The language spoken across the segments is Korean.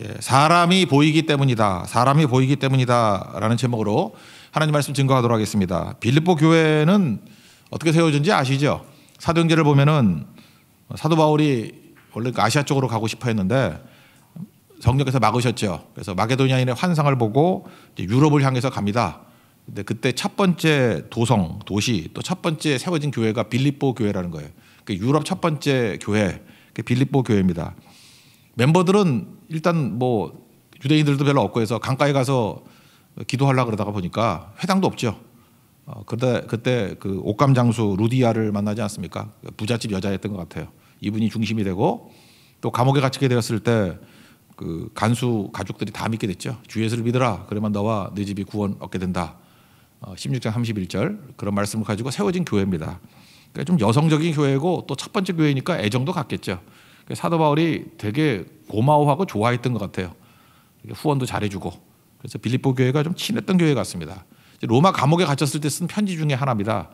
예, 사람이 보이기 때문이다. 사람이 보이기 때문이다라는 제목으로 하나님 말씀 증거하도록 하겠습니다. 빌립보 교회는 어떻게 세워진지 아시죠? 사도행전을 보면은 사도 바울이 원래 아시아 쪽으로 가고 싶어 했는데 성령께서 막으셨죠. 그래서 마게도니아인의 환상을 보고 유럽을 향해서 갑니다. 근데 그때 첫 번째 도시 또 첫 번째 세워진 교회가 빌립보 교회라는 거예요. 유럽 첫 번째 교회, 빌립보 교회입니다. 멤버들은 일단 뭐 유대인들도 별로 없고 해서 강가에 가서 기도하려고 그러다가 보니까 회당도 없죠. 그때 그 옥감 장수 루디아를 만나지 않습니까? 부잣집 여자였던 것 같아요. 이분이 중심이 되고 또 감옥에 갇히게 되었을 때 그 간수 가족들이 다 믿게 됐죠. 주 예수를 믿으라. 그러면 너와 네 집이 구원 얻게 된다. 16장 31절 그런 말씀을 가지고 세워진 교회입니다. 그러니까 좀 여성적인 교회고 또 첫 번째 교회니까 애정도 갖겠죠. 사도 바울이 되게 고마워하고 좋아했던 것 같아요. 후원도 잘해주고 그래서 빌립보 교회가 좀 친했던 교회 같습니다. 로마 감옥에 갇혔을 때 쓴 편지 중에 하나입니다.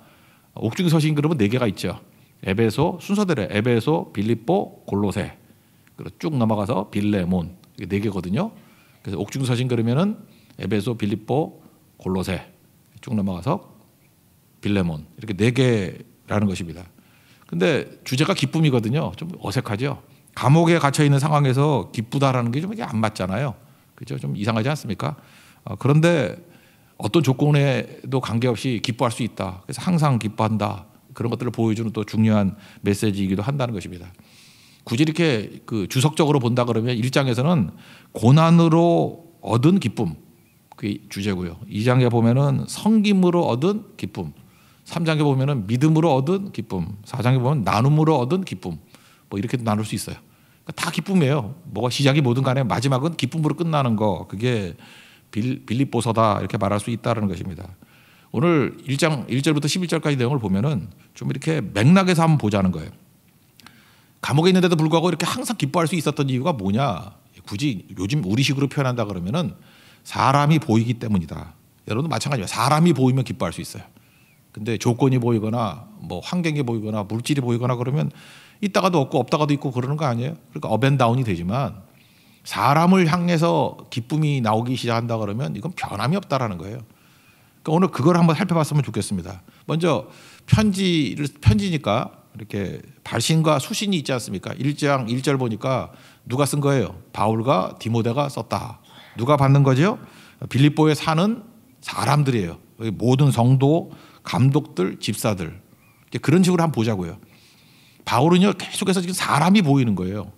옥중 서신 그러면 4개가 있죠. 에베소 순서대로 에베소, 빌립보, 골로새 그리고 쭉 넘어가서 빌레몬 이게 4개거든요. 그래서 옥중 서신 그러면은 에베소, 빌립보, 골로새 쭉 넘어가서 빌레몬 이렇게 4개라는 것입니다. 근데 주제가 기쁨이거든요. 좀 어색하죠. 감옥에 갇혀 있는 상황에서 기쁘다라는 게 좀 안 맞잖아요. 그렇죠? 좀 이상하지 않습니까? 그런데 어떤 조건에도 관계없이 기뻐할 수 있다. 그래서 항상 기뻐한다. 그런 것들을 보여주는 또 중요한 메시지이기도 한다는 것입니다. 굳이 이렇게 그 주석적으로 본다 그러면 1장에서는 고난으로 얻은 기쁨 그게 주제고요. 2장에 보면은 성김으로 얻은 기쁨, 3장에 보면은 믿음으로 얻은 기쁨, 4장에 보면 나눔으로 얻은 기쁨 뭐 이렇게도 나눌 수 있어요. 그러니까 다 기쁨이에요. 뭐가 시작이 뭐든 간에 마지막은 기쁨으로 끝나는 거 그게 빌립보서다 이렇게 말할 수 있다는 것입니다. 오늘 1장 1절부터 11절까지 내용을 보면은 좀 이렇게 맥락에서 한번 보자는 거예요. 감옥에 있는데도 불구하고 이렇게 항상 기뻐할 수 있었던 이유가 뭐냐? 굳이 요즘 우리식으로 표현한다 그러면은 사람이 보이기 때문이다. 여러분도 마찬가지예요. 사람이 보이면 기뻐할 수 있어요. 근데 조건이 보이거나 뭐 환경이 보이거나 물질이 보이거나 그러면 있다가도 없고 없다가도 있고 그러는 거 아니에요? 그러니까 업앤다운이 되지만 사람을 향해서 기쁨이 나오기 시작한다 그러면 이건 변함이 없다라는 거예요. 그러니까 오늘 그걸 한번 살펴봤으면 좋겠습니다. 먼저 편지니까 이렇게 발신과 수신이 있지 않습니까? 1장 1절 보니까 누가 쓴 거예요? 바울과 디모데가 썼다. 누가 받는 거죠? 빌립보에 사는 사람들이에요. 모든 성도, 감독들, 집사들. 그런 식으로 한번 보자고요. 바울은요 계속해서 지금 사람이 보이는 거예요.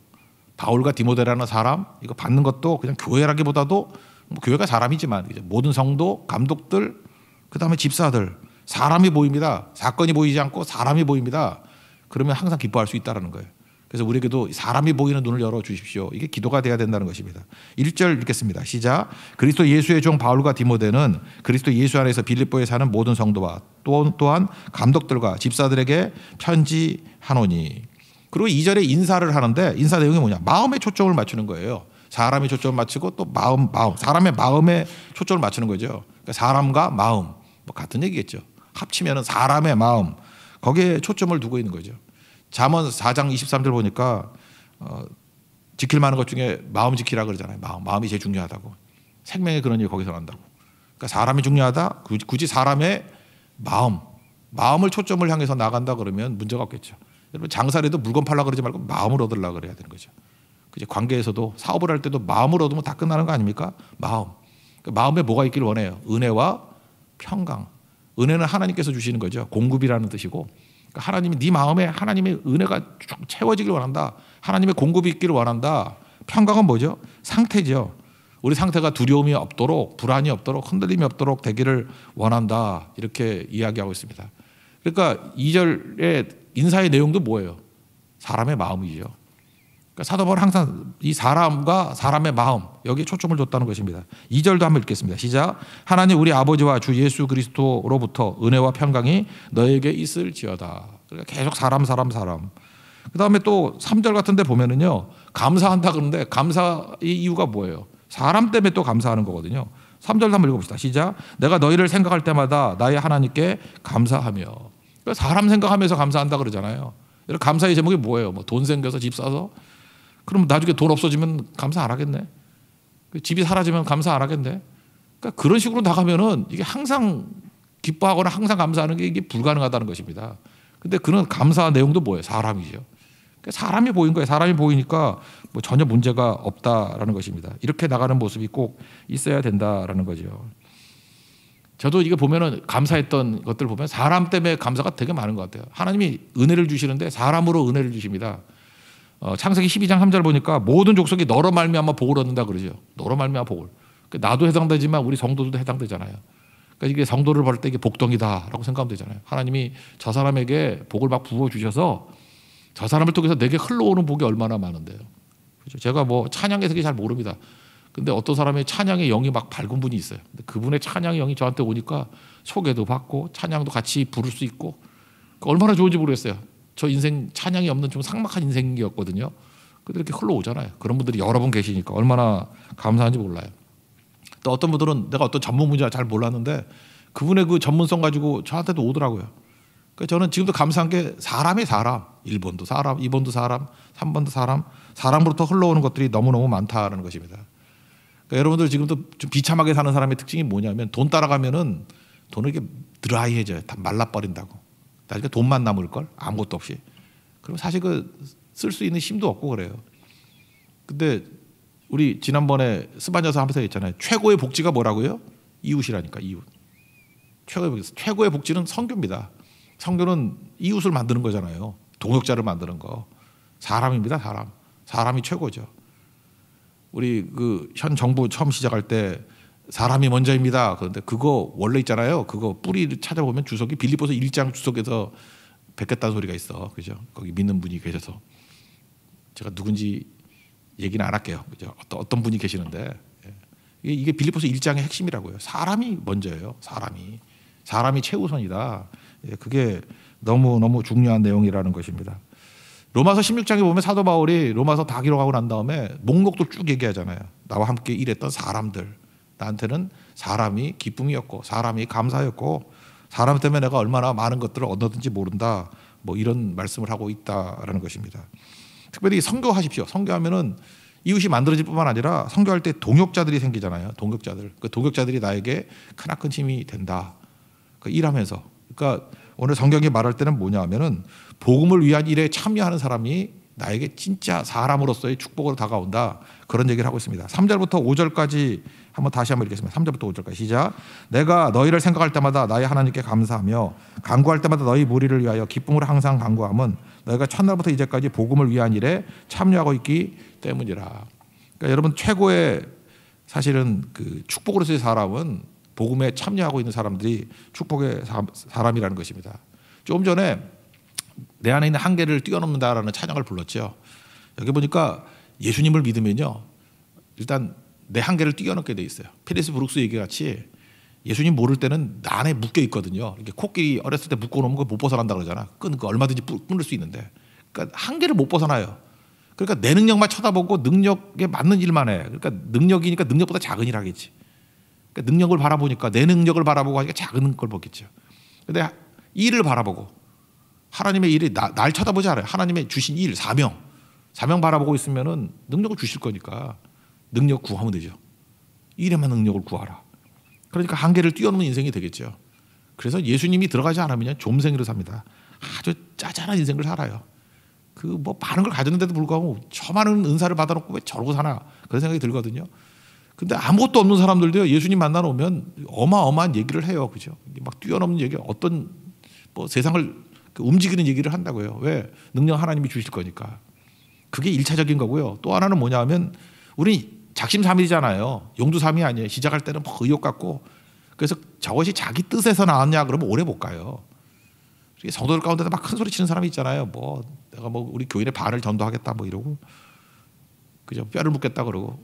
바울과 디모데라는 사람 이거 받는 것도 그냥 교회라기보다도 뭐 교회가 사람이지만 모든 성도, 감독들, 그 다음에 집사들 사람이 보입니다. 사건이 보이지 않고 사람이 보입니다. 그러면 항상 기뻐할 수 있다는 거예요. 그래서 우리에게도 사람이 보이는 눈을 열어주십시오. 이게 기도가 돼야 된다는 것입니다. 1절 읽겠습니다. 시작. 그리스도 예수의 종 바울과 디모데는 그리스도 예수 안에서 빌립보에 사는 모든 성도와 또한 감독들과 집사들에게 편지하노니. 그리고 2절에 인사를 하는데 인사 내용이 뭐냐? 마음에 초점을 맞추는 거예요. 사람의 초점을 맞추고 또 마음 사람의 마음에 초점을 맞추는 거죠. 그러니까 사람과 마음 뭐 같은 얘기겠죠. 합치면은 사람의 마음 거기에 초점을 두고 있는 거죠. 잠언 4장 23절 보니까 지킬 만한 것 중에 마음 지키라 그러잖아요. 마음이 제일 중요하다고. 생명의 근원이 거기서 난다고. 그러니까 사람이 중요하다. 굳이 사람의 마음을 초점을 향해서 나간다 그러면 문제가 없겠죠. 여러분 장사를 해도 물건 팔라 그러지 말고 마음을 얻으려고 그래야 되는 거죠. 그죠? 관계에서도 사업을 할 때도 마음을 얻으면 다 끝나는 거 아닙니까? 마음에 뭐가 있길 원해요? 은혜와 평강. 은혜는 하나님께서 주시는 거죠. 공급이라는 뜻이고 그러니까 하나님이 네 마음에 하나님의 은혜가 쭉 채워지길 원한다. 하나님의 공급이 있기를 원한다. 평강은 뭐죠? 상태죠. 우리 상태가 두려움이 없도록 불안이 없도록 흔들림이 없도록 되기를 원한다. 이렇게 이야기하고 있습니다. 그러니까 2절의 인사의 내용도 뭐예요? 사람의 마음이죠. 그러니까 사도 바울은 항상 이 사람과 사람의 마음 여기에 초점을 뒀다는 것입니다. 2절도 한번 읽겠습니다. 시작. 하나님 우리 아버지와 주 예수 그리스도로부터 은혜와 평강이 너에게 있을지어다. 그러니까 계속 사람. 그 다음에 또 3절 같은 데 보면은요 감사한다 그러는데 감사의 이유가 뭐예요? 사람 때문에 또 감사하는 거거든요. 3절 한번 읽어봅시다. 시작. 내가 너희를 생각할 때마다 나의 하나님께 감사하며. 그러니까 사람 생각하면서 감사한다 그러잖아요. 감사의 제목이 뭐예요? 뭐 돈 생겨서 집 사서? 그럼 나중에 돈 없어지면 감사 안 하겠네. 집이 사라지면 감사 안 하겠네. 그러니까 그런 식으로 나가면은 이게 항상 기뻐하거나 항상 감사하는 게 이게 불가능하다는 것입니다. 근데 그런 감사 내용도 뭐예요? 사람이죠. 그러니까 사람이 보인 거예요. 사람이 보이니까 뭐 전혀 문제가 없다라는 것입니다. 이렇게 나가는 모습이 꼭 있어야 된다라는 거죠. 저도 이게 보면은 감사했던 것들 보면 사람 때문에 감사가 되게 많은 것 같아요. 하나님이 은혜를 주시는데 사람으로 은혜를 주십니다. 창세기 12장 3절 보니까 모든 족속이 너로 말미암아 복을 얻는다 그러죠. 너로 말미암아 복을. 나도 해당되지만 우리 성도도 해당되잖아요. 그러니까 이게 성도를 볼 때 이게 복덩이다라고 생각하면 되잖아요. 하나님이 저 사람에게 복을 막 부어 주셔서 저 사람을 통해서 내게 흘러오는 복이 얼마나 많은데요. 그렇죠? 제가 뭐 찬양의 세계 잘 모릅니다. 근데 어떤 사람의 찬양의 영이 막 밝은 분이 있어요. 근데 그분의 찬양의 영이 저한테 오니까 소개도 받고 찬양도 같이 부를 수 있고 얼마나 좋은지 모르겠어요. 저 인생 찬양이 없는 좀 삭막한 인생이었거든요. 근데 이렇게 흘러오잖아요. 그런 분들이 여러 분 계시니까 얼마나 감사한지 몰라요. 또 어떤 분들은 내가 어떤 전문 분야 잘 몰랐는데 그분의 그 전문성 가지고 저한테도 오더라고요. 그러니까 저는 지금도 감사한 게 사람이 사람, 1번도 사람, 2번도 사람, 3번도 사람, 사람으로부터 흘러오는 것들이 너무너무 많다는 것입니다. 그러니까 여러분들 지금도 좀 비참하게 사는 사람의 특징이 뭐냐면 돈 따라가면은 돈을 이렇게 드라이해져요. 다 말라버린다고. 나중에 돈만 남을 걸 아무것도 없이. 그럼 사실 그 쓸 수 있는 힘도 없고 그래요. 근데 우리 지난번에 스바냐서 하면서 했잖아요. 최고의 복지가 뭐라고요? 이웃이라니까. 이웃. 최고의 복지는 선교입니다. 선교는 이웃을 만드는 거잖아요. 동역자를 만드는 거. 사람입니다. 사람이 최고죠. 우리 그 현 정부 처음 시작할 때 사람이 먼저입니다. 그런데 그거 원래 있잖아요. 그거 뿌리를 찾아보면 주석이 빌립보서 1장 주석에서 베꼈다는 소리가 있어. 그죠? 거기 믿는 분이 계셔서 제가 누군지 얘기는 안 할게요. 그죠? 어떤 분이 계시는데 이게 빌립보서 1장의 핵심이라고요. 사람이 먼저예요. 사람이 최우선이다. 그게 너무 중요한 내용이라는 것입니다. 로마서 16장에 보면 사도 바울이 로마서 다 기록하고 난 다음에 목록도 쭉 얘기하잖아요. 나와 함께 일했던 사람들. 나한테는 사람이 기쁨이었고 사람이 감사였고 사람 때문에 내가 얼마나 많은 것들을 얻었는지 모른다. 뭐 이런 말씀을 하고 있다라는 것입니다. 특별히 선교하십시오. 선교하면은 이웃이 만들어질 뿐만 아니라 선교할 때 동역자들이 생기잖아요. 동역자들. 그 동역자들이 나에게 크나큰 힘이 된다. 일하면서. 그러니까 오늘 성경이 말할 때는 뭐냐면은 복음을 위한 일에 참여하는 사람이 나에게 진짜 사람으로서의 축복으로 다가온다. 그런 얘기를 하고 있습니다. 3절부터 5절까지 다시 한번 읽겠습니다. 3절부터 5절까지 시작. 내가 너희를 생각할 때마다 나의 하나님께 감사하며 간구할 때마다 너희 무리를 위하여 기쁨으로 항상 간구함은 너희가 첫날부터 이제까지 복음을 위한 일에 참여하고 있기 때문이라. 그러니까 여러분 최고의 사실은 그 축복으로서의 사람은 복음에 참여하고 있는 사람들이 축복의 사람이라는 것입니다. 조금 전에 내 안에 있는 한계를 뛰어넘는다라는 찬양을 불렀죠. 여기 보니까 예수님을 믿으면요, 일단 내 한계를 뛰어넘게 돼 있어요. 피리스 브룩스 얘기같이 예수님 모를 때는 나 안에 묶여 있거든요. 이렇게 코끼리 어렸을 때 묶어놓으면 못 벗어난다 그러잖아. 끈 거 얼마든지 끊을 수 있는데, 그러니까 한계를 못 벗어나요. 그러니까 내 능력만 쳐다보고 능력에 맞는 일만 해. 그러니까 능력이니까 능력보다 작은 일 하겠지. 그러니까 능력을 바라보니까 내 능력을 바라보고 하니까 작은 걸 보겠죠. 근데 일을 바라보고 하나님의 일이 날 쳐다보지 않아요. 하나님의 주신 일, 사명 바라보고 있으면은 능력을 주실 거니까 능력 구하면 되죠. 일에만 능력을 구하라. 그러니까 한계를 뛰어넘는 인생이 되겠죠. 그래서 예수님이 들어가지 않으면 좀생이로 삽니다. 아주 짜잘한 인생을 살아요. 그 뭐 많은 걸 가졌는데도 불구하고 저 많은 은사를 받아놓고 왜 저러고 사나 그런 생각이 들거든요. 근데 아무것도 없는 사람들도요, 예수님 만나러 오면 어마어마한 얘기를 해요. 그죠? 막 뛰어넘는 얘기, 어떤 뭐 세상을 움직이는 얘기를 한다고요. 왜? 능력 하나님이 주실 거니까. 그게 1차적인 거고요. 또 하나는 뭐냐 하면 우리 작심삼일이잖아요. 용두삼이 아니에요. 시작할 때는 뭐 의욕 같고, 그래서 저것이 자기 뜻에서 나왔냐 그러면 오래 못 가요. 성도들 가운데도 막 큰 소리 치는 사람이 있잖아요. 뭐 내가 뭐 우리 교인의 반을 전도하겠다 뭐 이러고, 그죠? 뼈를 묻겠다 그러고,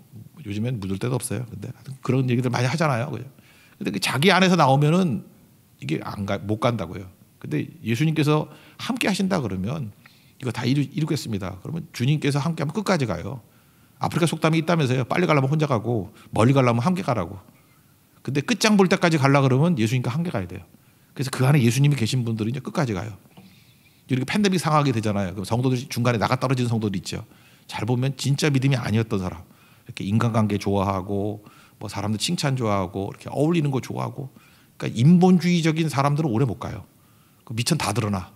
요즘엔 묻을 데도 없어요. 근데 그런 얘기들 많이 하잖아요. 그죠? 근데 자기 안에서 나오면은 이게 못 간다고요. 근데 예수님께서 함께 하신다 그러면 이거 다 이루겠습니다. 그러면 주님께서 함께 하면 끝까지 가요. 아프리카 속담이 있다면서요. 빨리 가려면 혼자 가고 멀리 가려면 함께 가라고. 근데 끝장 볼 때까지 가려 그러면 예수님과 함께 가야 돼요. 그래서 그 안에 예수님이 계신 분들은 이제 끝까지 가요. 이렇게 팬데믹 상하게 되잖아요. 그럼 성도들이 중간에 나가 떨어지는 성도들이 있죠. 잘 보면 진짜 믿음이 아니었던 사람, 이렇게 인간관계 좋아하고 뭐 사람들 칭찬 좋아하고 이렇게 어울리는 거 좋아하고 그러니까 인본주의적인 사람들은 오래 못 가요. 그 미천 다 드러나.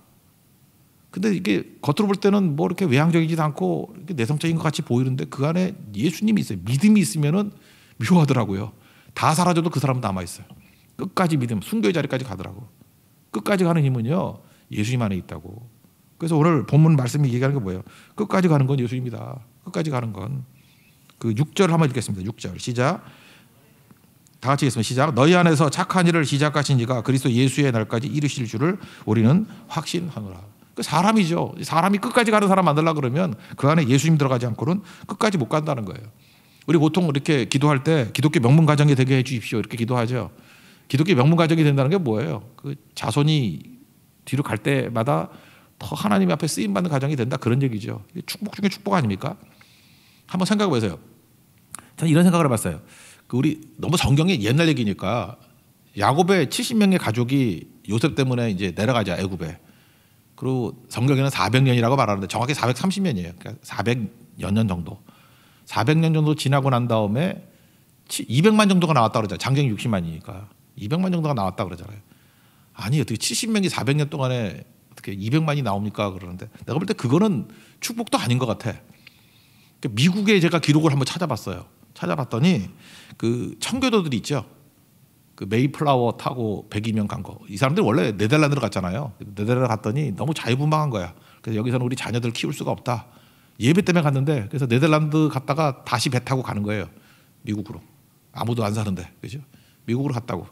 근데 이게 겉으로 볼 때는 뭐 이렇게 외향적이지도 않고 이렇게 내성적인 것 같이 보이는데 그 안에 예수님이 있어요. 믿음이 있으면은 묘하더라고요. 다 사라져도 그 사람은 남아 있어요. 끝까지 믿음, 순교의 자리까지 가더라고. 끝까지 가는 힘은요 예수님 안에 있다고. 그래서 오늘 본문 말씀이 얘기하는 게 뭐예요? 끝까지 가는 건 예수입니다. 끝까지 가는 건. 그 6절 한번 읽겠습니다. 6절 시작. 다 같이 읽겠습니다. 시작. 너희 안에서 착한 일을 시작하신 이가 그리스도 예수의 날까지 이르실 줄을 우리는 확신하노라. 그 사람이죠. 사람이 끝까지 가는 사람 만들려고 그러면 그 안에 예수님 들어가지 않고는 끝까지 못 간다는 거예요. 우리 보통 이렇게 기도할 때 기독교 명문 가정이 되게 해 주십시오 이렇게 기도하죠. 기독교 명문 가정이 된다는 게 뭐예요? 그 자손이 뒤로 갈 때마다 더 하나님 앞에 쓰임 받는 가정이 된다 그런 얘기죠. 축복 중에 축복 아닙니까? 한번 생각해 보세요. 저는 이런 생각을 해봤어요. 그 우리 너무 성경이 옛날 얘기니까 야곱의 70명의 가족이 요셉 때문에 이제 내려가자 애굽에. 그리고 성경에는 400년이라고 말하는데 정확히 430년이에요. 그러니까 400여 년 정도. 400년 정도 지나고 난 다음에 200만 정도가 나왔다 그러잖아요. 장정이 60만이니까 200만 정도가 나왔다 그러잖아요. 아니 어떻게 70명이 400년 동안에 어떻게 200만이 나옵니까? 그러는데 내가 볼 때 그거는 축복도 아닌 것 같아. 미국에 제가 기록을 한번 찾아봤어요. 찾아봤더니 그 청교도들이 있죠. 그 메이플라워 타고 102명 간 거. 이 사람들이 원래 네덜란드로 갔잖아요. 네덜란드 갔더니 너무 자유분방한 거야. 그래서 여기서는 우리 자녀들 키울 수가 없다. 예배 때문에 갔는데 그래서 네덜란드 갔다가 다시 배 타고 가는 거예요. 미국으로. 아무도 안 사는데. 그죠? 미국으로 갔다고.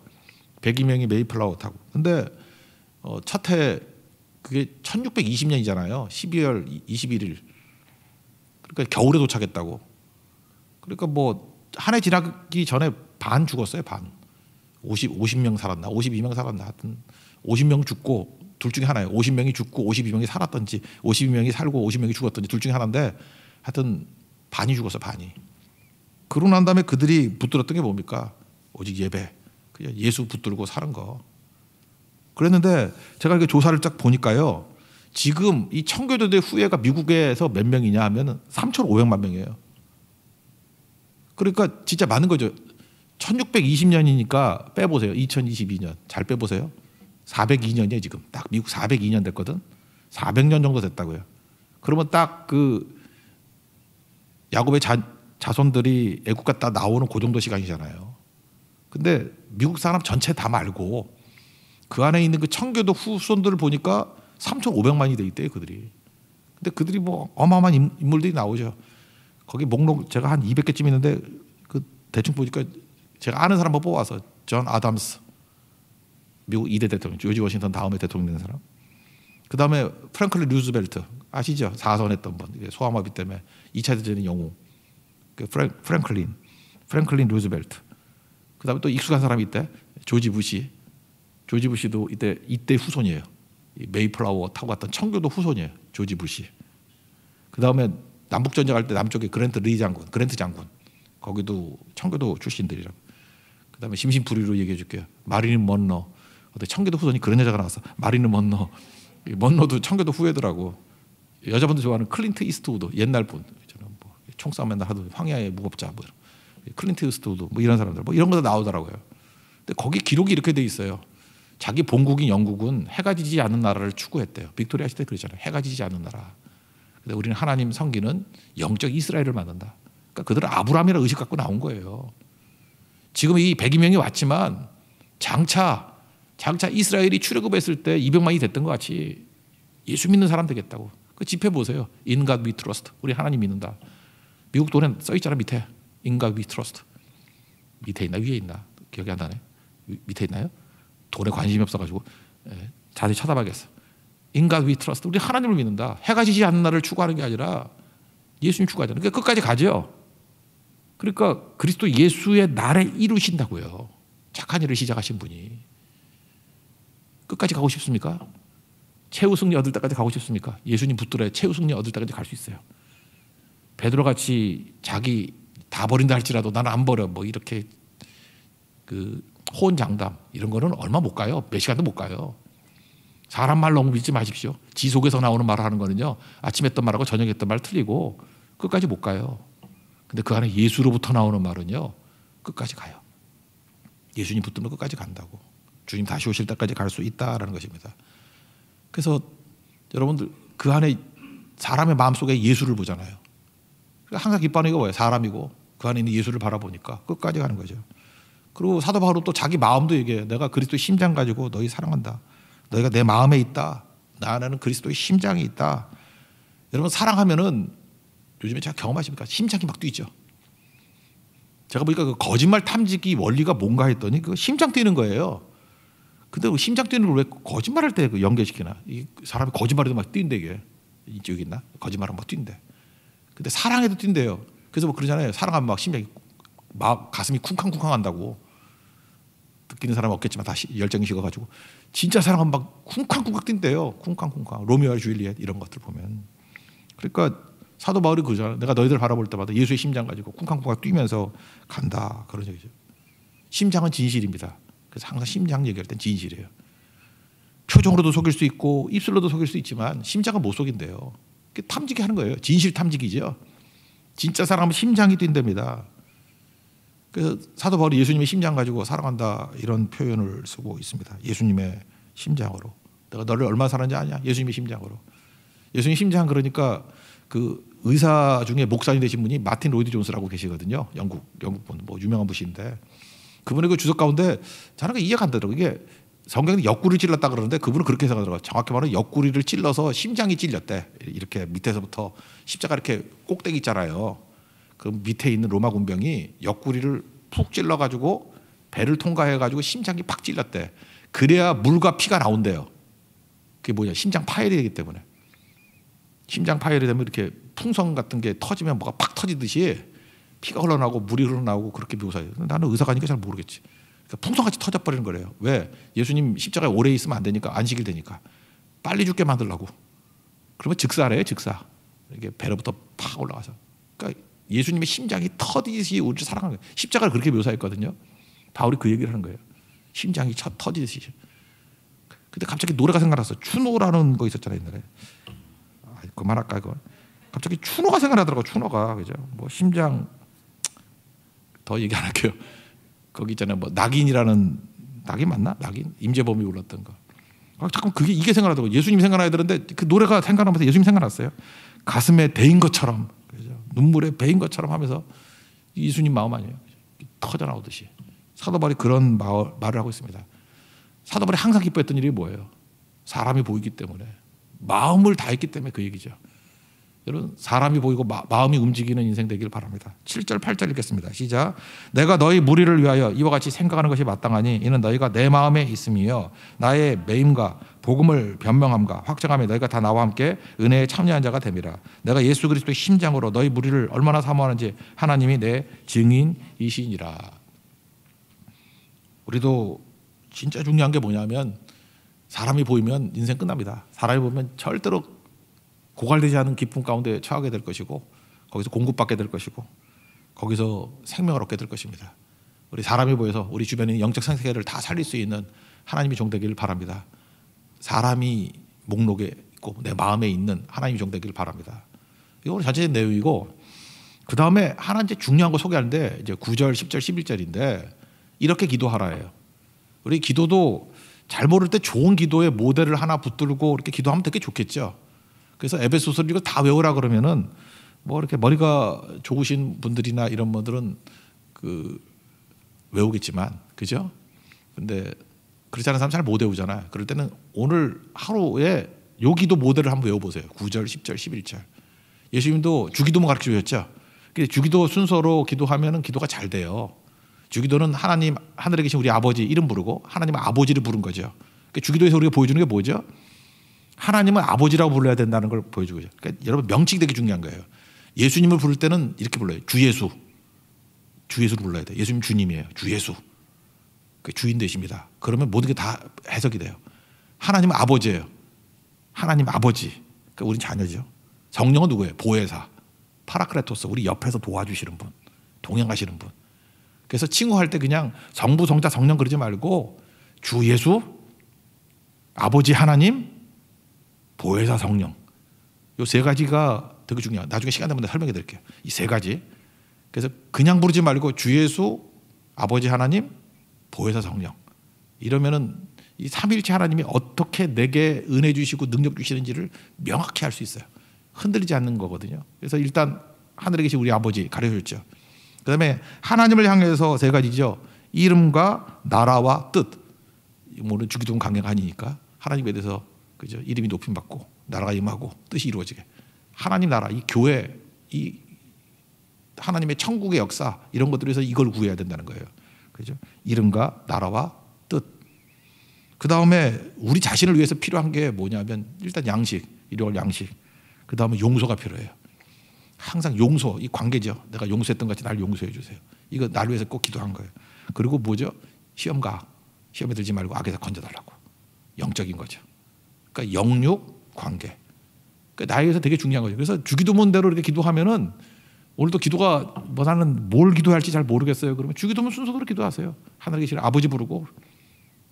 102명이 메이플라워 타고. 근데 첫 해 그게 1620년이잖아요. 12월 21일. 그러니까 겨울에 도착했다고. 그러니까 뭐 한 해 지나기 전에 반 죽었어요. 반. 50명 살았나 52명 살았나 하여튼 50명 죽고 둘 중에 하나예요. 50명이 죽고 52명이 살았던지 52명이 살고 50명이 죽었던지 둘 중에 하나인데 하여튼 반이 죽었어. 반이. 그러고 난 다음에 그들이 붙들었던 게 뭡니까? 오직 예배. 그냥 예수 붙들고 사는 거. 그랬는데 제가 이렇게 조사를 쫙 보니까요. 지금 이 청교도대 후예가 미국에서 몇 명이냐 하면 3,500만 명이에요. 그러니까 진짜 많은 거죠. 1620년이니까 빼보세요. 2022년 잘 빼보세요. 402년이에요 지금. 딱 미국 402년 됐거든. 400년 정도 됐다고요. 그러면 딱 그 야곱의 자손들이 애국 갔다 나오는 그 정도 시간이잖아요. 근데 미국 사람 전체 다 말고 그 안에 있는 그 청교도 후손들을 보니까 3,500만이 돼 있대요 그들이. 근데 그들이 뭐 어마어마한 인물들이 나오죠. 거기 목록 제가 한 200개쯤 있는데 그 대충 보니까 제가 아는 사람만 뽑아서 존 아담스 미국 2대 대통령 조지 워싱턴 다음에 대통령 된 사람. 그 다음에 프랭클린 루즈벨트 아시죠? 사선했던 분 소아마비 때문에 2차 대전의 영웅 그 프랭클린 루즈벨트. 그 다음에 또 익숙한 사람이 있대. 조지 부시도 이때 후손이에요. 메이플라워 타고 갔던 청교도 후손이에요. 조지 부시. 그 다음에 남북전쟁 할 때 남쪽에 그랜트 장군 거기도 청교도 출신들이라고. 그 다음에 심심풀이로 얘기해 줄게요. 마릴린 먼로. 어때 청교도 후손이 그런 여자가 나왔어. 마릴린 먼로도 청교도 후예더라고. 여자분들 좋아하는 클린트 이스트우드 옛날 분. 뭐 총싸움 맨날 하도 황야의 무법자 뭐 클린트 이스트우드 뭐 이런 사람들 뭐 이런 것도 나오더라고요. 근데 거기 기록이 이렇게 돼 있어요. 자기 본국인 영국은 해가 지지 않는 나라를 추구했대요. 빅토리아 시대 그랬잖아요. 해가 지지 않는 나라. 근데 우리는 하나님 섬기는 영적 이스라엘을 만든다. 그러니까 그들은 아브라함이라는 의식 갖고 나온 거예요. 지금 이 102명이 왔지만 장차 이스라엘이 출애굽했을 때 200만이 됐던 것 같이 예수 믿는 사람 되겠다고. 그 집회 보세요. In God we trust. 우리 하나님 믿는다. 미국 돈에 써 있잖아 밑에. In God we trust. 밑에 있나 위에 있나 기억이 안 나네. 밑에 있나요? 돈에 관심이 없어가지고 자세히 쳐다봐야겠어. In God we trust. 우리 하나님을 믿는다. 해가 지지 않는 날을 추구하는 게 아니라 예수님 추구하잖아요. 그러니까 끝까지 가죠. 그러니까 그리스도 예수의 날에 이루신다고요. 착한 일을 시작하신 분이. 끝까지 가고 싶습니까? 최후 승리 얻을 때까지 가고 싶습니까? 예수님 붙들어야 최후 승리 얻을 때까지 갈 수 있어요. 베드로같이 자기 다 버린다 할지라도 나는 안 버려 뭐 이렇게 그 호언장담 이런 거는 얼마 못 가요. 몇 시간도 못 가요. 사람 말 너무 믿지 마십시오. 지 속에서 나오는 말을 하는 거는요. 아침에 했던 말하고 저녁에 했던 말 틀리고 끝까지 못 가요. 근데 그 안에 예수로부터 나오는 말은요, 끝까지 가요. 예수님 붙들면 끝까지 간다고. 주님 다시 오실 때까지 갈 수 있다라는 것입니다. 그래서 여러분들 그 안에 사람의 마음속에 예수를 보잖아요. 그러니까 항상 기뻐하는 게 뭐예요? 사람이고 그 안에 있는 예수를 바라보니까 끝까지 가는 거죠. 그리고 사도 바울은 또 자기 마음도 얘기해요. 내가 그리스도의 심장 가지고 너희 사랑한다. 너희가 내 마음에 있다. 나 안에는 그리스도의 심장이 있다. 여러분 사랑하면은 요즘에 제가 경험하십니까? 심장이 막 뛰죠. 제가 보니까 그 거짓말 탐지기 원리가 뭔가 했더니 그 심장 뛰는 거예요. 근데 그 심장 뛰는 걸 왜 거짓말할 때 그 연계시키나? 이 사람이 거짓말해도 막 뛴대 이게. 여기 있나? 거짓말하면 막 뛴대. 근데 사랑해도 뛴대요. 그래서 뭐 그러잖아요. 사랑하면 막 심장이 막 가슴이 쿵쾅쿵쾅 한다고. 느끼는 사람은 없겠지만 다시 열정이 식어가지고 진짜 사랑하면 막 쿵쾅쿵쾅 뛴대요. 쿵쾅쿵쾅. 로미오와 줄리엣 이런 것들 보면. 그러니까 사도 바울이 그러잖아요. 내가 너희들 바라볼 때마다 예수의 심장 가지고 쿵쾅쿵쾅 뛰면서 간다. 그런 얘기죠. 심장은 진실입니다. 그래서 항상 심장 얘기할 땐 진실이에요. 표정으로도 속일 수 있고 입술로도 속일 수 있지만 심장은 못 속인대요. 탐지기 하는 거예요. 진실 탐지기죠. 진짜 사랑하면 심장이 뛴답니다. 그래서 사도 바울이 예수님의 심장 가지고 사랑한다 이런 표현을 쓰고 있습니다. 예수님의 심장으로. 내가 너를 얼마나 사랑하는지 아냐? 예수님의 심장으로. 예수님 심장 그러니까 그 의사 중에 목사님 되신 분이 마틴 로이드 존스라고 계시거든요. 영국 분 뭐 유명한 분인데 그분의 그 주석 가운데 저는 이해가 안 되더라고요. 이게 성경에 옆구리를 찔렀다 그러는데 그분은 그렇게 생각하더라고요. 정확히 말하면 옆구리를 찔러서 심장이 찔렸대. 이렇게 밑에서부터 십자가 이렇게 꼭대기 있잖아요. 그 밑에 있는 로마 군병이 옆구리를 푹 찔러가지고 배를 통과해가지고 심장이 팍 찔렸대. 그래야 물과 피가 나온대요. 그게 뭐냐? 심장 파열이 되기 때문에. 심장 파열이 되면 이렇게 풍선 같은 게 터지면 뭐가 팍 터지듯이 피가 흘러나오고 물이 흘러나오고 그렇게 묘사해요. 나는 의사가 아니니까 잘 모르겠지. 그러니까 풍선같이 터져버리는 거래요. 왜? 예수님 십자가에 오래 있으면 안 되니까 안식일 되니까 빨리 죽게 만들려고. 그러면 즉사래요. 즉사. 이게 배로부터 팍 올라가서. 그러니까 예수님의 심장이 터지듯이 우리를 사랑하는 거예요. 십자가를 그렇게 묘사했거든요. 바울이 그 얘기를 하는 거예요. 심장이 터지듯이. 근데 갑자기 노래가 생각났어. 추노라는 거 있었잖아요 옛날에. 그만할까 이거. 갑자기 추노가 생각나더라고. 추노가 그죠? 뭐 심장 더 얘기 안 할게요. 거기 있잖아요. 뭐 낙인이라는 낙인 맞나? 낙인 임재범이 불렀던 거. 자꾸 그게 이게 생각나더라고. 예수님 생각나야 되는데 그 노래가 생각나면서 예수님 생각났어요. 가슴에 대인 것처럼 그죠? 눈물에 베인 것처럼 하면서 예수님 마음 아니에요. 터져 나오듯이. 사도 바울이 그런 말을 하고 있습니다. 사도 바울이 항상 기뻐했던 일이 뭐예요? 사람이 보이기 때문에 마음을 다했기 때문에 그 얘기죠. 여러분 사람이 보이고 마음이 움직이는 인생 되기를 바랍니다. 7절 8절 읽겠습니다. 시작. 내가 너희 무리를 위하여 이와 같이 생각하는 것이 마땅하니 이는 너희가 내 마음에 있음이요 나의 매임과 복음을 변명함과 확정함에 너희가 다 나와 함께 은혜에 참여한 자가 됨이라. 내가 예수 그리스도의 심장으로 너희 무리를 얼마나 사모하는지 하나님이 내 증인이시니라. 우리도 진짜 중요한 게 뭐냐면 사람이 보이면 인생 끝납니다. 사람이 보면 절대로 고갈되지 않은 기쁨 가운데 처하게 될 것이고 거기서 공급받게 될 것이고 거기서 생명을 얻게 될 것입니다. 우리 사람이 보여서 우리 주변의 영적 생태계를 다 살릴 수 있는 하나님의 종 되기를 바랍니다. 사람이 목록에 있고 내 마음에 있는 하나님의 종 되기를 바랍니다. 이거 오늘 전체적인 내용이고 그 다음에 하나 이제 중요한 거 소개하는데 이제 9절, 10절, 11절인데 이렇게 기도하라예요. 우리 기도도 잘 모를 때 좋은 기도의 모델을 하나 붙들고 이렇게 기도하면 되게 좋겠죠. 그래서 에베소서를 이거 다 외우라 그러면은 뭐 이렇게 머리가 좋으신 분들이나 이런 분들은 그 외우겠지만 그죠? 근데 그렇지 않은 사람 잘 못 외우잖아요. 그럴 때는 오늘 하루에 요 기도 모델을 한번 외워보세요. 9절, 10절, 11절. 예수님도 주기도만 가르쳐 주셨죠. 주기도 순서로 기도하면은 기도가 잘 돼요. 주기도는 하나님 하늘에 계신 우리 아버지 이름 부르고 하나님 아버지를 부른 거죠. 주기도에서 우리가 보여주는 게 뭐죠? 하나님은 아버지라고 불러야 된다는 걸 보여주고 있어요. 그러니까 여러분 명칭이 되게 중요한 거예요. 예수님을 부를 때는 이렇게 불러요. 주 예수. 주 예수를 불러야 돼요. 예수님 주님이에요. 주 예수. 주인 되십니다. 그러면 모든 게 다 해석이 돼요. 하나님은 아버지예요. 하나님 아버지. 그러니까 우린 자녀죠. 성령은 누구예요? 보혜사. 파라크레토스. 우리 옆에서 도와주시는 분. 동행하시는 분. 그래서 칭호할 때 그냥 성부, 성자, 성령 그러지 말고 주 예수, 아버지 하나님, 보혜사 성령. 이 세 가지가 되게 중요해요. 나중에 시간 되면 설명해 드릴게요. 이 세 가지. 그래서 그냥 부르지 말고 주 예수, 아버지 하나님, 보혜사 성령 이러면은 이 삼위일체 하나님이 어떻게 내게 은혜 주시고 능력 주시는지를 명확히 알 수 있어요. 흔들리지 않는 거거든요. 그래서 일단 하늘에 계신 우리 아버지 가르쳐줬죠. 그다음에 하나님을 향해서 세 가지죠. 이름과 나라와 뜻. 물론 주기도문 관계가 아니니까 하나님에 대해서 그죠? 이름이 높임 받고 나라가 임하고 뜻이 이루어지게. 하나님 나라, 이 교회, 이 하나님의 천국의 역사 이런 것들에서 이걸 구해야 된다는 거예요. 그죠? 이름과 나라와 뜻. 그 다음에 우리 자신을 위해서 필요한 게 뭐냐면 일단 양식, 일용할 양식. 그 다음에 용서가 필요해요. 항상 용서, 이 관계죠. 내가 용서했던 것 같이 날 용서해 주세요. 이거 날 위해서 꼭 기도한 거예요. 그리고 뭐죠? 시험에 들지 말고 악에서 건져달라고. 영적인 거죠. 그러니까 영육 관계. 그러니까 나에 의해서 되게 중요한 거죠. 그래서 주기도문대로 이렇게 기도하면은 오늘도 기도가 뭐 나는 뭘 기도해야 할지 잘 모르겠어요. 그러면 주기도문 순서대로 기도하세요. 하늘에 계신 아버지 부르고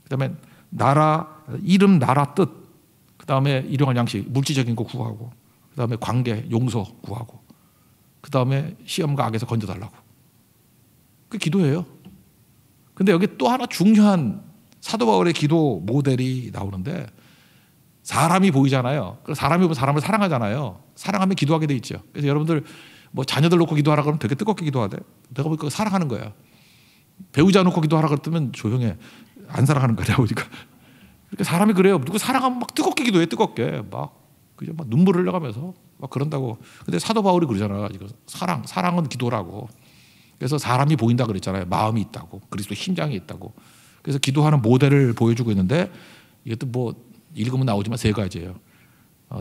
그다음에 나라, 이름, 나라, 뜻. 그다음에 일용할 양식, 물질적인 거 구하고 그다음에 관계, 용서 구하고 그다음에 시험과 악에서 건져달라고. 그 기도예요. 근데 여기 또 하나 중요한 사도 바울의 기도 모델이 나오는데 사람이 보이잖아요. 그래서 사람이 보면 사람을 사랑하잖아요. 사랑하면 기도하게 돼 있죠. 그래서 여러분들 뭐 자녀들 놓고 기도하라 그러면 되게 뜨겁게 기도하대. 내가 보니까 사랑하는 거야. 배우자 놓고 기도하라 그랬으면 조용해. 안 사랑하는 거야. 보니까. 그러니까 사람이 그래요. 누구 사랑하면 막 뜨겁게 기도해. 뜨겁게 막 그죠? 막 눈물 흘려가면서 막 그런다고. 근데 사도 바울이 그러잖아. 이거 사랑은 기도라고. 그래서 사람이 보인다 그랬잖아요. 마음이 있다고. 그리스도 심장이 있다고. 그래서 기도하는 모델을 보여주고 있는데 이것도 뭐 읽으면 나오지만 세 가지예요.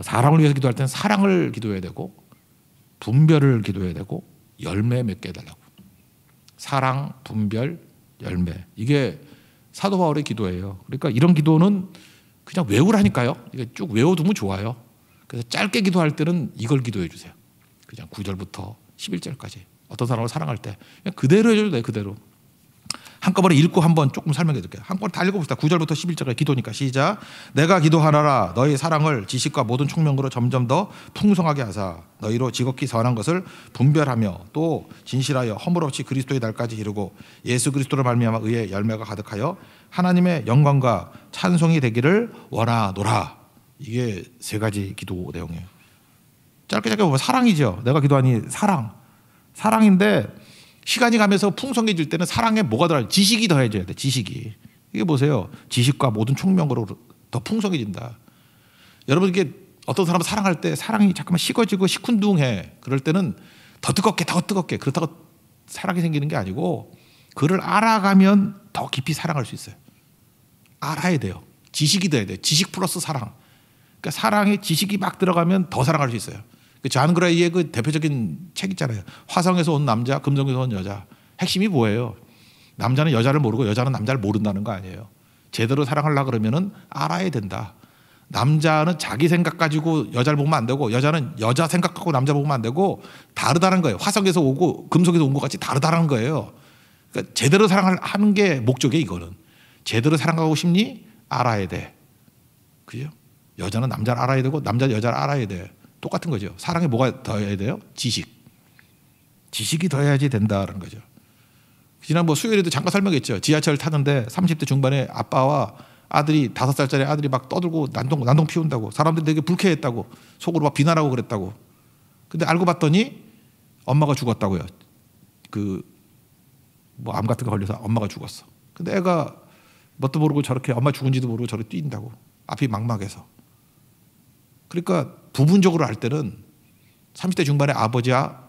사람을 위해서 기도할 때는 사랑을 기도해야 되고 분별을 기도해야 되고 열매 맺게 해달라고. 사랑, 분별, 열매. 이게 사도 바울의 기도예요. 그러니까 이런 기도는 그냥 외우라니까요. 이게 쭉 외워두면 좋아요. 그래서 짧게 기도할 때는 이걸 기도해 주세요. 그냥 9절부터 11절까지. 어떤 사람을 사랑할 때 그냥 그대로 해줘도 돼요. 그대로. 한꺼번에 읽고 한번 조금 설명해 드릴게요. 한꺼번에 다 읽어봅시다. 9절부터 11절까지 기도니까 시작. 내가 기도하노라 너희 사랑을 지식과 모든 총명으로 점점 더 풍성하게 하사 너희로 지극히 선한 것을 분별하며 또 진실하여 허물없이 그리스도의 날까지 이루고 예수 그리스도를 말미암아 의의 열매가 가득하여 하나님의 영광과 찬송이 되기를 원하노라. 이게 세 가지 기도 내용이에요. 짧게 보면 사랑이죠. 내가 기도하니 사랑인데 시간이 가면서 풍성해질 때는 사랑에 뭐가 더해요? 지식이 더해져야 돼. 지식이. 이게 보세요. 지식과 모든 총명으로 더 풍성해진다. 여러분 이게 어떤 사람을 사랑할 때 사랑이 잠깐만 식어지고 시큰둥해. 그럴 때는 더 뜨겁게 그렇다고 사랑이 생기는 게 아니고 그를 알아가면 더 깊이 사랑할 수 있어요. 알아야 돼요. 지식이 더해야 돼요. 지식 플러스 사랑. 그러니까 사랑에 지식이 막 들어가면 더 사랑할 수 있어요. 존 그레이의 그 대표적인 책 있잖아요. 화성에서 온 남자, 금성에서 온 여자. 핵심이 뭐예요? 남자는 여자를 모르고 여자는 남자를 모른다는 거 아니에요. 제대로 사랑하려고 그러면은 알아야 된다. 남자는 자기 생각 가지고 여자를 보면 안 되고 여자는 여자 생각하고 남자 보면 안 되고 다르다는 거예요. 화성에서 오고 금속에서 온 것 같이 다르다는 거예요. 그러니까 제대로 사랑하는 게 목적이에요. 이거는. 제대로 사랑하고 싶니? 알아야 돼. 그죠? 여자는 남자를 알아야 되고 남자는 여자를 알아야 돼. 똑같은 거죠. 사랑에 뭐가 더해야 돼요? 지식이 더해야지 된다는 거죠. 지난 수요일에도 잠깐 설명했죠. 지하철 타는데 30대 중반에 아빠와 아들이 5살짜리 아들이 막 떠들고 난동 피운다고. 사람들이 되게 불쾌했다고. 속으로 막 비난하고 그랬다고. 근데 알고 봤더니 엄마가 죽었다고요. 암 같은 거 걸려서 엄마가 죽었어. 근데 애가 뭣도 모르고 저렇게 엄마 죽은지도 모르고 저렇게 뛴다고. 앞이 막막해서. 그러니까 부분적으로 할 때는 30대 중반의 아버지와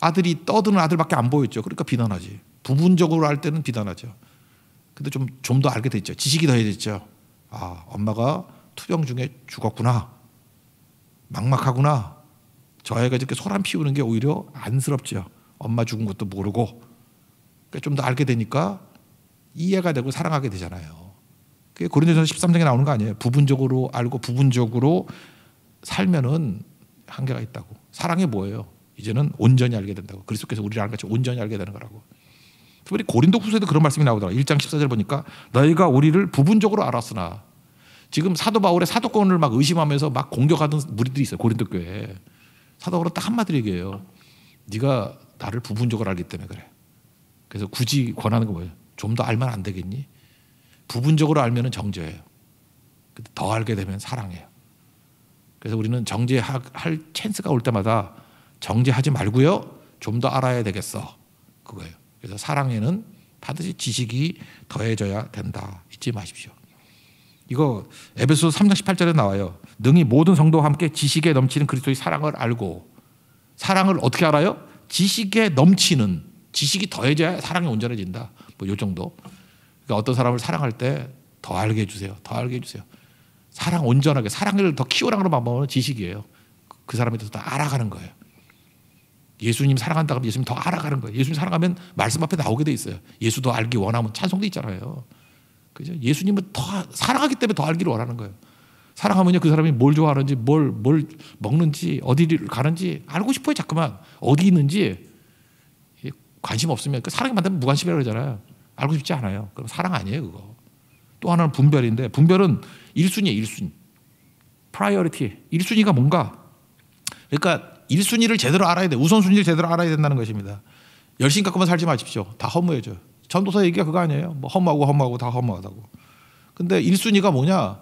아들이 떠드는 아들밖에 안 보였죠. 그러니까 비난하지. 부분적으로 할 때는 비난하죠. 근데 좀 더 알게 됐죠. 지식이 더해졌죠. 아, 엄마가 투병 중에 죽었구나. 막막하구나. 저 애가 이렇게 소란 피우는 게 오히려 안쓰럽죠. 엄마 죽은 것도 모르고. 그러니까 좀 더 알게 되니까 이해가 되고 사랑하게 되잖아요. 그게 고린도전서 13장에 나오는 거 아니에요. 부분적으로 알고 부분적으로 살면은 한계가 있다고. 사랑이 뭐예요? 이제는 온전히 알게 된다고. 그리스도께서 우리를 아는 같이 온전히 알게 되는 거라고. 특별히 고린도 후서에도 그런 말씀이 나오더라고요. 1장 14절 보니까 너희가 우리를 부분적으로 알았으나 지금 사도 바울의 사도권을 막 의심하면서 막 공격하던 무리들이 있어요. 고린도 교회에. 사도 바울은 딱 한마디로 얘기해요. 네가 나를 부분적으로 알기 때문에 그래. 그래서 굳이 권하는 거 뭐예요? 좀 더 알면 안 되겠니? 부분적으로 알면 정죄예요. 더 알게 되면 사랑해요. 그래서 우리는 정죄할 찬스가 올 때마다 정죄하지 말고요. 좀 더 알아야 되겠어. 그거예요. 그래서 사랑에는 반드시 지식이 더해져야 된다. 잊지 마십시오. 이거 에베소서 3장 18절에 나와요. 능히 모든 성도와 함께 지식에 넘치는 그리스도의 사랑을 알고. 사랑을 어떻게 알아요? 지식에 넘치는, 지식이 더해져야 사랑이 온전해진다. 뭐 요 정도. 그러니까 어떤 사람을 사랑할 때 더 알게 해주세요. 더 알게 해주세요. 사랑 온전하게, 사랑을 더 키워나가는 방법은 지식이에요. 그 사람에 대해서 더 알아가는 거예요. 예수님 사랑한다 그러면 예수님 더 알아가는 거예요. 예수님 사랑하면 말씀 앞에 나오게 돼 있어요. 예수도 알기 원하면 찬송도 있잖아요. 그죠? 예수님은 더 사랑하기 때문에 더 알기를 원하는 거예요. 사랑하면요, 그 사람이 뭘 좋아하는지, 뭘 먹는지, 어디를 가는지 알고 싶어요. 자꾸만 어디 있는지. 관심 없으면 그 사랑이 만들면 무관심이라고 그러잖아요. 알고 싶지 않아요. 그럼 사랑 아니에요, 그거. 또 하나는 분별인데, 분별은 1순위예요, 1순위. 프라이어리티. 1순위가 뭔가? 그러니까 1순위를 제대로 알아야 돼. 우선순위를 제대로 알아야 된다는 것입니다. 열심 갖고만 살지 마십시오. 다 허무해져요. 전도서 얘기가 그거 아니에요. 뭐 허무하고 다 허무하다고. 근데 1순위가 뭐냐?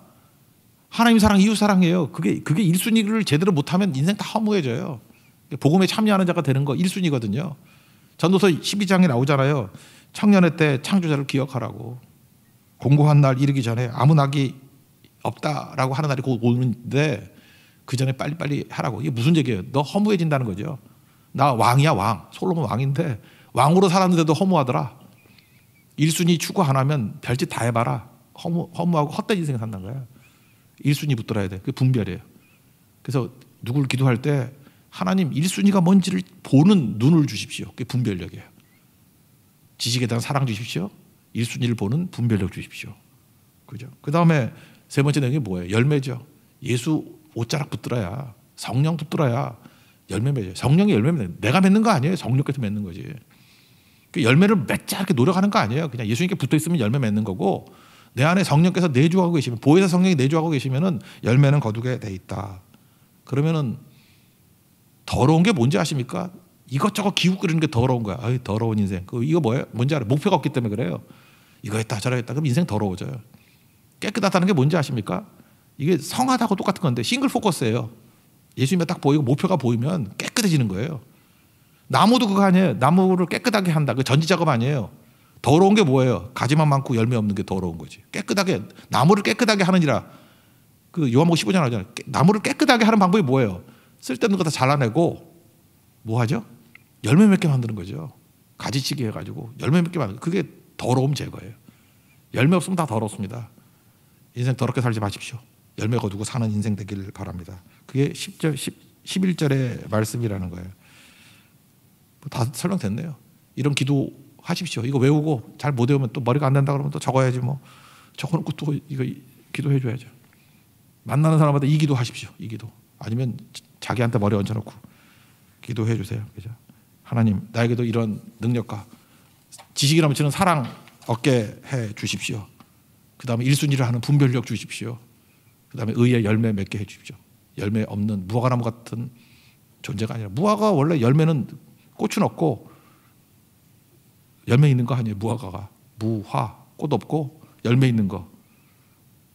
하나님 사랑, 이웃 사랑이에요. 그게 1순위를 제대로 못하면 인생 다 허무해져요. 복음에 참여하는 자가 되는 거 1순위거든요. 전도서 12장에 나오잖아요. 청년의 때 창조자를 기억하라고. 공고한 날 이르기 전에 아무 낙이 없다라고 하는 날이 곧 오는데 그 전에 빨리빨리 하라고. 이게 무슨 얘기예요? 너 허무해진다는 거죠. 나 왕이야, 왕. 솔로몬 왕인데 왕으로 살았는데도 허무하더라. 1순위 추구 안 하면 별짓 다 해봐라. 허무하고 헛된 인생 산다는 거야. 1순위 붙들어야 돼. 그게 분별이에요. 그래서 누굴 기도할 때 하나님 1순위가 뭔지를 보는 눈을 주십시오. 그게 분별력이에요. 지식에 대한 사랑 주십시오. 1순위를 보는 분별력 주십시오. 그죠? 그 다음에 세 번째 내용이 뭐예요? 열매죠. 예수 옷자락 붙들어야, 성령 붙들어야 열매 맺어요. 성령이 열매 맺어요. 내가 맺는 거 아니에요. 성령께서 맺는 거지. 그 열매를 맺자 이렇게 노력하는 거 아니에요. 그냥 예수님께 붙어 있으면 열매 맺는 거고, 내 안에 성령께서 내주하고 계시면, 보혜사 성령이 내주하고 계시면은 열매는 거두게 돼 있다. 그러면은 더러운 게 뭔지 아십니까? 이것저것 기웃거리는 게 더러운 거야. 아이, 더러운 인생. 이거 뭐예요? 뭔지 알아요? 목표가 없기 때문에 그래요. 이거 했다 저거 했다. 그럼 인생 더러워져요. 깨끗하다는 게 뭔지 아십니까? 이게 성하다고 똑같은 건데 싱글 포커스예요. 예수님이 딱 보이고 목표가 보이면 깨끗해지는 거예요. 나무도 그거 아니에요. 나무를 깨끗하게 한다. 그 전지 작업 아니에요. 더러운 게 뭐예요? 가지만 많고 열매 없는 게 더러운 거지. 깨끗하게, 나무를 깨끗하게 하느니라. 그 요한복음 15장 나오잖아요. 나무를 깨끗하게 하는 방법이 뭐예요? 쓸데없는 거 다 잘라내고 뭐 하죠? 열매 맺게 만드는 거죠. 가지치기 해가지고 열매 맺게 만드는, 그게 더러움 제거예요. 열매 없으면 다 더럽습니다. 인생 더럽게 살지 마십시오. 열매 거두고 사는 인생 되기를 바랍니다. 그게 10절, 11절의 말씀이라는 거예요. 다 설명됐네요. 이런 기도 하십시오. 이거 외우고 잘 못 외우면 또 머리가 안 된다 그러면 또 적어야지 뭐. 적어놓고 또 이거 기도해 줘야죠. 만나는 사람마다 이 기도 하십시오. 이 기도. 아니면 자기한테 머리 얹어놓고 기도해 주세요. 그죠? 하나님, 나에게도 이런 능력과 지식이 넘치는 사랑 얻게 해 주십시오. 그 다음에 1순위를 하는 분별력 주십시오. 그 다음에 의의 열매 맺게 해 주십시오. 열매 없는 무화과나무 같은 존재가 아니라, 무화과 원래 열매는 꽃은 없고 열매 있는 거 아니에요. 무화과가 무화, 꽃 없고 열매 있는 거.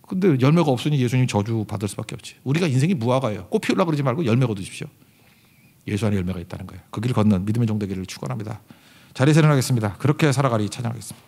근데 열매가 없으니 예수님 저주 받을 수밖에 없지. 우리가 인생이 무화과예요. 꽃 피우려고 그러지 말고 열매 거두십시오. 예수 안에 열매가 있다는 거예요. 그 길 걷는 믿음의 종되기를 축원합니다. 자리에서 일어나겠습니다. 그렇게 살아가리 찬양하겠습니다.